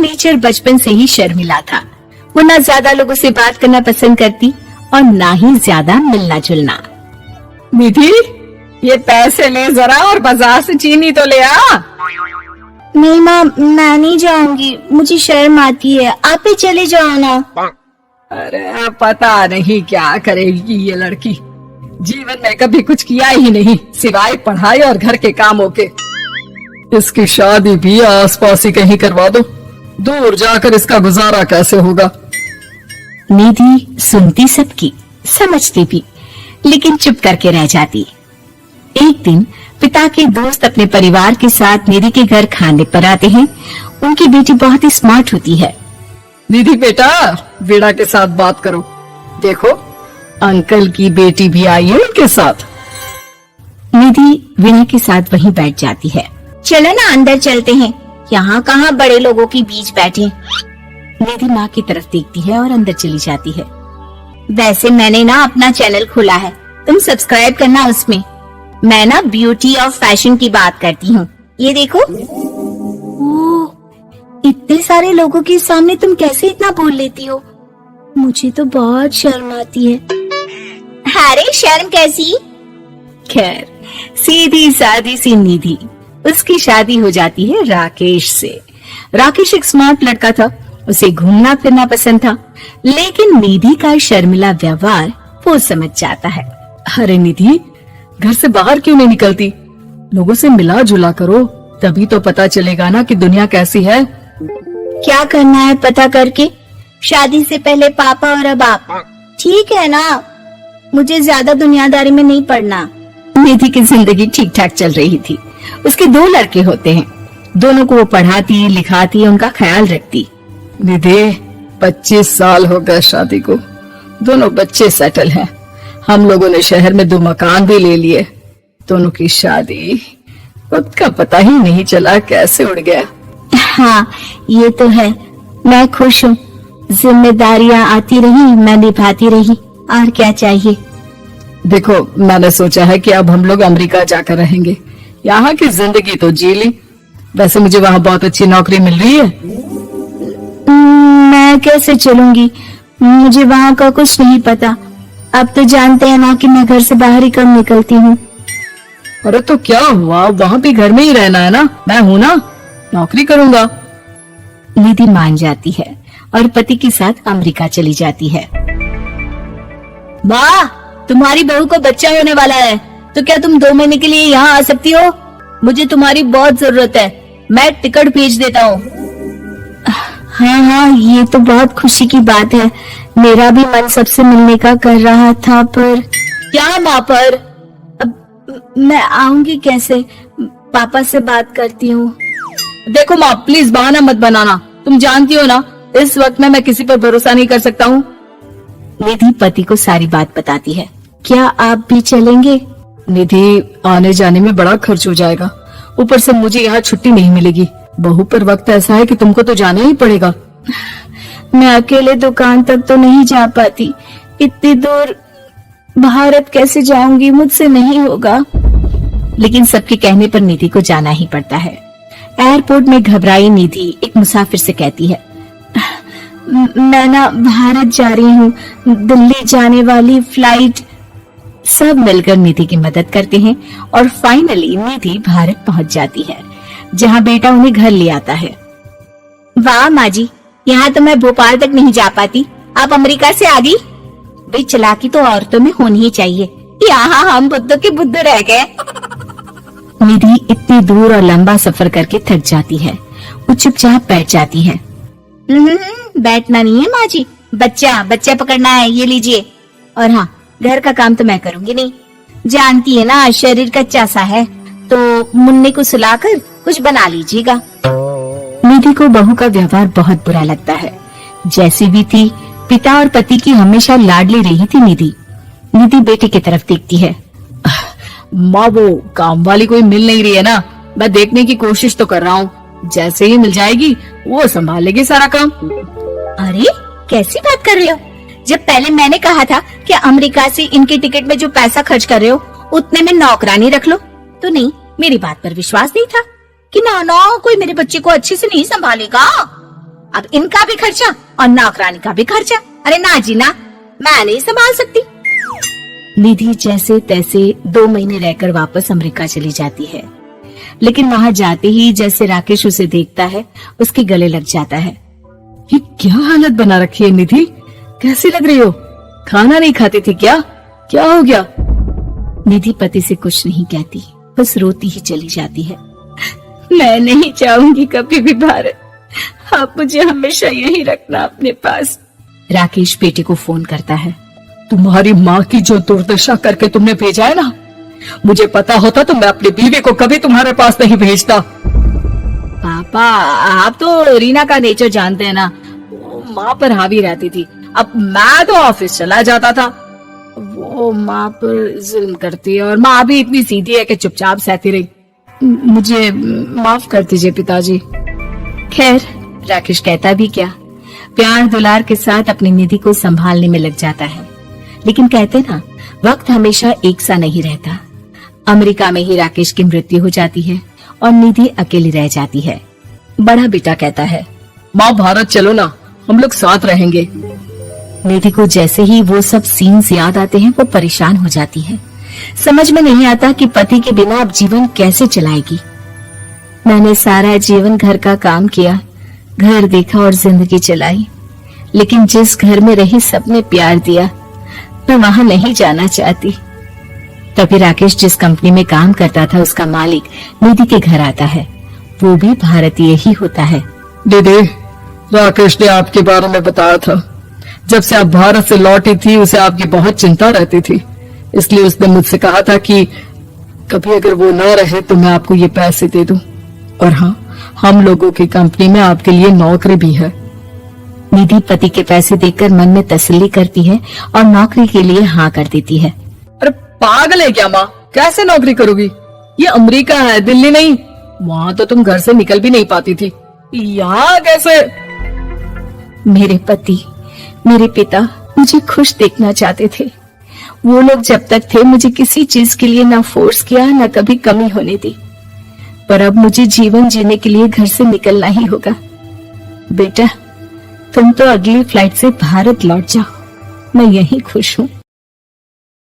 Nature बचपन से ही शर्मिला था। वो ना ज्यादा लोगों से बात करना पसंद करती और ना ही ज्यादा मिलना जुलना। निधि, ये पैसे ले जरा और बाजार से चीनी तो ले आ। नहीं माँ, मैं नहीं जाऊंगी, मुझे शर्म आती है, आप ही चले जाओ ना। अरे पता नहीं क्या करेगी ये लड़की, जीवन में कभी कुछ किया ही नहीं सिवाय पढ़ाई और घर के कामों के। इसकी शादी भी आसपास ही कहीं करवा दो, दूर जाकर इसका गुजारा कैसे होगा। निधि सुनती सबकी, समझती भी, लेकिन चुप करके रह जाती। एक दिन पिता के दोस्त अपने परिवार के साथ निधि के घर खाने पर आते हैं। उनकी बेटी बहुत ही स्मार्ट होती है। निधि बेटा, वीणा के साथ बात करो, देखो अंकल की बेटी भी आई है उनके साथ। निधि वीणा के साथ वहीं बैठ जाती है। चलो ना अंदर चलते हैं, यहाँ कहाँ बड़े लोगों के बीच बैठे। निधि माँ की तरफ देखती है और अंदर चली जाती है। वैसे मैंने ना अपना चैनल खोला है, तुम सब्सक्राइब करना उसमें। मैं ना ब्यूटी और फैशन की बात करती हूँ, ये देखो। ओह, इतने सारे लोगों के सामने तुम कैसे इतना बोल लेती हो? मुझे तो बहुत शर्म आती है। अरे शर्म कैसी? खैर, सीधी सादी सी निधि, उसकी शादी हो जाती है राकेश से। राकेश एक स्मार्ट लड़का था, उसे घूमना फिरना पसंद था, लेकिन निधि का शर्मिला व्यवहार वो समझ जाता है। अरे निधि, घर से बाहर क्यों नहीं निकलती? लोगों से मिला जुला करो, तभी तो पता चलेगा ना कि दुनिया कैसी है। क्या करना है पता करके? शादी से पहले पापा और अब आप। ठीक है ना, मुझे ज्यादा दुनियादारी में नहीं पड़ना। निधि की जिंदगी ठीक ठाक चल रही थी। उसके 2 लड़के होते हैं, दोनों को वो पढ़ाती लिखाती, उनका ख्याल रखती। निधि, 25 साल हो गए शादी को, दोनों बच्चे सेटल हैं। हम लोगों ने शहर में 2 मकान भी ले लिए। दोनों की शादी खुद का पता ही नहीं चला कैसे उड़ गया। हाँ, ये तो है। मैं खुश हूँ, जिम्मेदारियाँ आती रही, मैं निभाती रही, और क्या चाहिए। देखो, मैंने सोचा है कि अब हम लोग अमेरिका जाकर रहेंगे। यहाँ की जिंदगी तो जी ली, वैसे मुझे वहाँ बहुत अच्छी नौकरी मिल रही है। मैं कैसे चलूंगी? मुझे वहाँ का कुछ नहीं पता। अब तो जानते हैं ना कि मैं घर से बाहर ही कम निकलती हूँ। अरे तो क्या हुआ, वहाँ भी घर में ही रहना है ना, मैं हूँ ना, नौकरी करूँगा। निधि मान जाती है और पति के साथ अमेरिका चली जाती है। वाह, तुम्हारी बहू को बच्चा होने वाला है, तो क्या तुम 2 महीने के लिए यहाँ आ सकती हो? मुझे तुम्हारी बहुत जरूरत है, मैं टिकट भेज देता हूँ। हाँ हाँ, ये तो बहुत खुशी की बात है। मेरा भी मन सबसे मिलने का कर रहा था, पर क्या माँ पर? अब मैं आऊंगी कैसे? पापा से बात करती हूँ। देखो माँ, प्लीज बहाना मत बनाना, तुम जानती हो ना इस वक्त में मैं किसी पर भरोसा नहीं कर सकता हूँ। निधि पति को सारी बात बताती है। क्या आप भी चलेंगे? निधि, आने जाने में बड़ा खर्च हो जाएगा, ऊपर से मुझे यहाँ छुट्टी नहीं मिलेगी। बहू पर वक्त ऐसा है कि तुमको तो जाना ही पड़ेगा। मैं अकेले दुकान तक तो नहीं जा पाती, इतनी दूर भारत कैसे जाऊंगी? मुझसे नहीं होगा। लेकिन सबके कहने पर निधि को जाना ही पड़ता है। एयरपोर्ट में घबराई निधि एक मुसाफिर से कहती है, मैं ना भारत जा रही हूँ, दिल्ली जाने वाली फ्लाइट। सब मिलकर निधि की मदद करते हैं और फाइनली निधि भारत पहुंच जाती है, जहाँ बेटा उन्हें घर ले आता है। वाह माँ जी, यहाँ तो मैं भोपाल तक नहीं जा पाती, आप अमेरिका से आ गई। भाई चालाकी तो औरतों में होनी ही चाहिए, यहाँ हम बुद्धों के बुद्ध रह गए। निधि इतनी दूर और लंबा सफर करके थक जाती है, वो चुपचाप बैठ जाती है। बैठना नहीं है माँ जी, बच्चा पकड़ना है, ये लीजिए। और हाँ, घर का काम तो मैं करूंगी नहीं, जानती है ना शरीर कच्चा सा है, तो मुन्ने को सुलाकर कुछ बना लीजिएगा। निधि को बहू का व्यवहार बहुत बुरा लगता है। जैसी भी थी, पिता और पति की हमेशा लाडली रही थी निधि। निधि बेटे की तरफ देखती है। माँ, वो काम वाली कोई मिल नहीं रही है ना, मैं देखने की कोशिश तो कर रहा हूँ, जैसे ही मिल जाएगी वो संभालेगी सारा काम। अरे कैसी बात कर रहे हो? जब पहले मैंने कहा था कि अमेरिका से इनके टिकट में जो पैसा खर्च कर रहे हो उतने में नौकरानी रख लो, तो नहीं, मेरी बात पर विश्वास नहीं था कि ना कोई मेरे बच्चे को अच्छे से नहीं संभालेगा। अब इनका भी खर्चा और नौकरानी का भी खर्चा। अरे ना जी ना, मैं नहीं संभाल सकती। निधि जैसे तैसे 2 महीने रहकर वापस अमेरिका चली जाती है, लेकिन वहां जाते ही जैसे राकेश उसे देखता है उसके गले लग जाता है। ये क्या हालत बना रखी है निधि, कैसी लग रही हो? खाना नहीं खाती थी क्या? क्या हो गया? निधि पति से कुछ नहीं कहती, बस रोती ही चली जाती है। मैं नहीं चाहूंगी कभी भी भारत, आप मुझे हमेशा यहीं रखना अपने पास। राकेश बेटे को फोन करता है। तुम्हारी माँ की जो दुर्दशा करके तुमने भेजा है ना, मुझे पता होता तो मैं अपनी बीवी को कभी तुम्हारे पास नहीं भेजता। पापा, आप तो रीना का नेचर जानते हैं ना, वो माँ पर हावी रहती थी। अब मैं तो ऑफिस चला जाता था, वो माँ पर जुल्म करती है और माँ भी इतनी सीधी है कि चुपचाप सहती रही। मुझे माफ कर दीजिए पिताजी। खैर, राकेश कहता भी क्या, प्यार दुलार के साथ अपनी निधि को संभालने में लग जाता है। लेकिन कहते ना, वक्त हमेशा एक सा नहीं रहता। अमेरिका में ही राकेश की मृत्यु हो जाती है और निधि अकेली रह जाती है। बड़ा बेटा कहता है, माँ भारत चलो ना, हम लोग साथ रहेंगे। निधि को जैसे ही वो सब सीन्स याद आते हैं वो परेशान हो जाती है। समझ में नहीं आता कि पति के बिना अब जीवन कैसे चलाएगी। मैंने सारा जीवन घर का काम किया, घर देखा और जिंदगी चलाई, लेकिन जिस घर में रही सबने प्यार दिया, मैं वहां नहीं जाना चाहती। तभी राकेश जिस कंपनी में काम करता था उसका मालिक निधि के घर आता है। वो भी भारतीय ही होता है। दीदी, राकेश ने आपके बारे में बताया था। जब से आप भारत से लौटी थी उसे आपकी बहुत चिंता रहती थी, इसलिए उसने मुझसे कहा था कि कभी अगर वो ना रहे तो मैं आपको ये पैसे दे दूं। और हाँ, हम लोगों की कंपनी में आपके लिए नौकरी भी है। निधि पति के पैसे देकर मन में तसल्ली करती है और नौकरी के लिए हाँ कर देती है। अरे पागल है क्या माँ, कैसे नौकरी करोगी? ये अमेरिका है, दिल्ली नहीं। वहाँ तो तुम घर से निकल भी नहीं पाती थी, यहाँ कैसे? मेरे पति, मेरे पिता मुझे खुश देखना चाहते थे। वो लोग जब तक थे मुझे किसी चीज के लिए ना फोर्स किया, ना कभी कमी होने दी। पर अब मुझे जीवन जीने के लिए घर से निकलना ही होगा। बेटा, तुम तो अगली फ्लाइट से भारत लौट जाओ, मैं यहीं खुश हूँ।